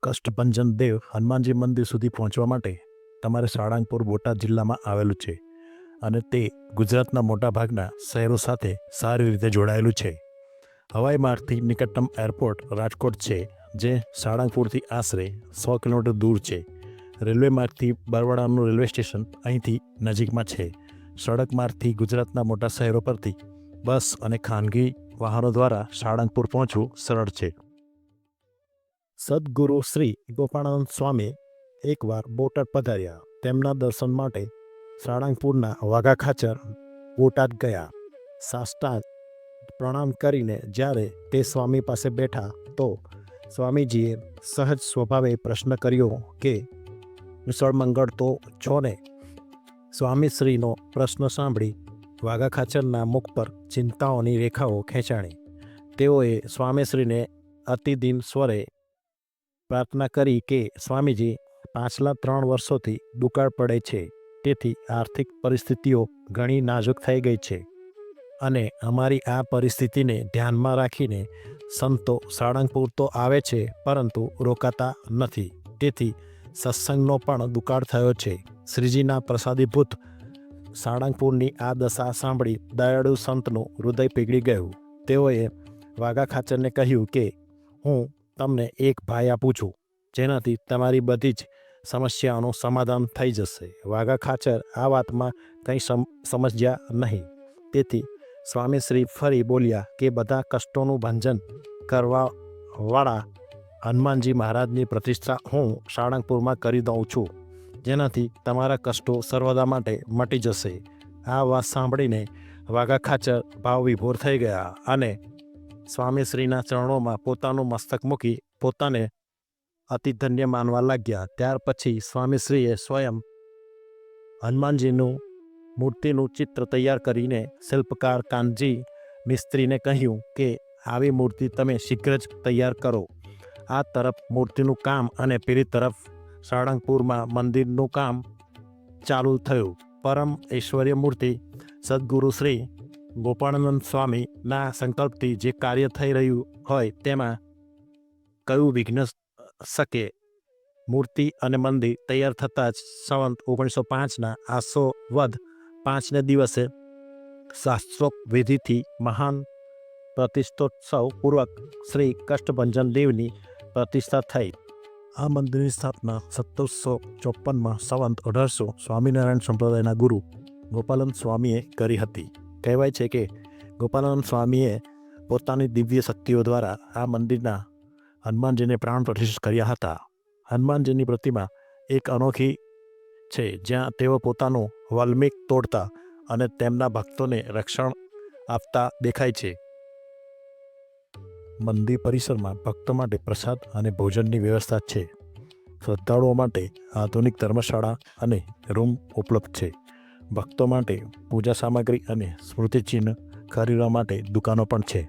કષ્ટભંજન દેવ હનુમાનજી મંદિર સુધી પહોંચવા માટે તમારે સાળંગપુર બોટાદ જિલ્લામાં આવેલું છે અને તે ગુજરાતના મોટાભાગના શહેરો સાથે સારી રીતે જોડાયેલું છે. હવાઈ માર્ગથી નિકટતમ એરપોર્ટ રાજકોટ છે, જે સાળંગપુરથી આશરે 100 કિલોમીટર દૂર છે. રેલવે માર્ગથી બરવાડાનું રેલવે સ્ટેશન અહીંથી નજીકમાં છે. સડક માર્ગથી ગુજરાતના મોટા શહેરો પરથી બસ અને ખાનગી વાહનો દ્વારા સાળંગપુર પહોંચવું સરળ છે. સદગુરુ શ્રી ગોપાળાનંદ સ્વામી એકવાર બોટાદ પધાર્યા. તેમના દર્શન માટે સાળંગપુરના વાઘા ખાચર બોટાદ ગયા. સાષ્ટાંગ પ્રણામ કરીને જ્યારે તે સ્વામી પાસે બેઠા તો સ્વામીજીએ સહજ સ્વભાવે પ્રશ્ન કર્યો કે કુશળ મંગળ તો છો ને? સ્વામીશ્રીનો પ્રશ્ન સાંભળી વાઘા ખાચરના મુખ પર ચિંતાઓની રેખાઓ ખેંચાણી. તેઓએ સ્વામીશ્રીને અતિદીન સ્વરે પ્રાર્થના કરી કે સ્વામીજી, પાછલા 3 વર્ષોથી દુકાળ પડે છે, તેથી આર્થિક પરિસ્થિતિઓ ઘણી નાજુક થઈ ગઈ છે અને અમારી આ પરિસ્થિતિને ધ્યાનમાં રાખીને સંતો સાળંગપુર તો આવે છે પરંતુ રોકાતા નથી, તેથી સત્સંગનો પણ દુકાળ થયો છે. શ્રીજીના પ્રસાદીભૂત સાળંગપુરની આ દશા સાંભળી દયાળુ સંતનું હૃદય પીગળી ગયું. તેઓએ વાઘા ખાચરને કહ્યું કે હું તમને એક ભાઈ આપું છું, જેનાથી તમારી બધી જ સમસ્યાઓનું સમાધાન થઈ જશે. વાઘા ખાચર આ વાતમાં કંઈ સમજ્યા નહીં, તેથી સ્વામીશ્રી ફરી બોલ્યા કે બધા કષ્ટોનું ભંજન કરવાવાળા હનુમાનજી મહારાજની પ્રતિષ્ઠા હું સાળંગપુરમાં કરી દઉં છું, જેનાથી તમારા કષ્ટો સર્વદા માટે મટી જશે. આ વાત સાંભળીને વાઘા ખાચર ભાવવિભોર થઈ ગયા અને સ્વામીશ્રીના ચરણોમાં પોતાનું મસ્તક મૂકી પોતાને અતિ ધન્ય માનવા લાગ્યા. ત્યાર પછી સ્વામીશ્રીએ સ્વયં હનુમાનજીનું મૂર્તિનું ચિત્ર તૈયાર કરીને શિલ્પકાર કાનજી મિસ્ત્રીને કહ્યું કે આવી મૂર્તિ તમે શીઘ્ર જ તૈયાર કરો. આ તરફ મૂર્તિનું કામ અને પેલી તરફ સાળંગપુરમાં મંદિરનું કામ ચાલુ થયું. પરમ ઐશ્વર્ય મૂર્તિ સદગુરુ શ્રી ગોપાળાનંદ સ્વામીના સંકલ્પથી જે કાર્ય થઈ રહ્યું હોય તેમાં કયું વિઘ્ન શકે? મૂર્તિ અને મંદિર તૈયાર થતાં જ સંવત 1905ના આસો વદ 5ને દિવસે શાસ્ત્રોક્ત વિધિથી મહાન પ્રતિષ્ઠોત્સવ પૂર્વક શ્રી કષ્ટભંજન દેવની પ્રતિષ્ઠા થઈ. આ મંદિરની સ્થાપના 1754માં સંવત 1800 સ્વામિનારાયણ સંપ્રદાયના ગુરુ ગોપાલનંદ સ્વામીએ કરી હતી. કહેવાય છે કે ગોપાલનંદ સ્વામીએ પોતાની દિવ્ય શક્તિઓ દ્વારા આ મંદિરના હનુમાનજીને પ્રાણ પ્રતિષ્ઠિત કર્યા હતા. હનુમાનજીની પ્રતિમા એક અનોખી છે, જ્યાં તેઓ પોતાનું વલ્મીક તોડતા અને તેમના ભક્તોને રક્ષણ આપતા દેખાય છે. મંદિર પરિસરમાં ભક્તો માટે પ્રસાદ અને ભોજનની વ્યવસ્થા છે. શ્રદ્ધાળુઓ માટે આધુનિક ધર્મશાળા અને રૂમ ઉપલબ્ધ છે. ભક્તો માટે પૂજા સામગ્રી અને સ્મૃતિચિહ્ન ખરીદવા માટે દુકાનો પણ છે.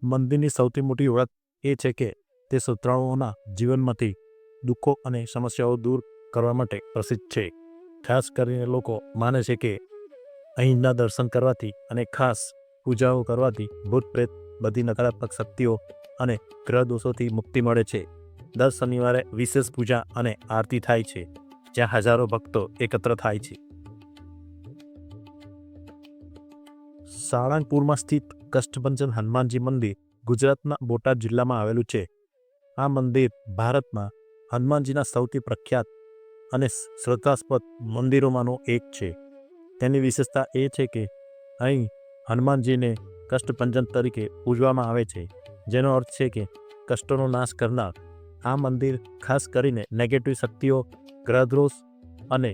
મંદિરની સૌથી મોટી ઓળખ એ છે કે તે શ્રદ્ધાળુઓના જીવનમાંથી દુઃખો અને સમસ્યાઓ દૂર કરવા માટે પ્રસિદ્ધ છે. ખાસ કરીને લોકો માને છે કે અહીંના દર્શન કરવાથી અને ખાસ પૂજાઓ કરવાથી ભૂત પ્રેત, બધી નકારાત્મક શક્તિઓ અને ગ્રહ દોષોથી મુક્તિ મળે છે. દર શનિવારે વિશેષ પૂજા અને આરતી થાય છે, જ્યાં હજારો ભક્તો એકત્ર થાય છે. સાળંગપુરમાં સ્થિત કષ્ટભંજન હનુમાનજી મંદિર ગુજરાતના બોટાદ જિલ્લામાં આવેલું છે. આ મંદિર ભારતમાં હનુમાનજીના સૌથી પ્રખ્યાત અને શ્રદ્ધાસ્પદ મંદિરોમાંનું એક છે. તેની વિશેષતા એ છે કે અહીં હનુમાનજીને કષ્ટભંજન તરીકે પૂજવામાં આવે છે, જેનો અર્થ છે કે કષ્ટોનો નાશ કરનાર. આ મંદિર ખાસ કરીને નેગેટિવ શક્તિઓ, ગ્રહદોષ અને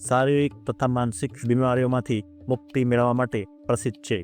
શારીરિક તથા માનસિક બીમારીઓમાંથી મુક્તિ મેળવવા માટે પ્રસિદ્ધ છે.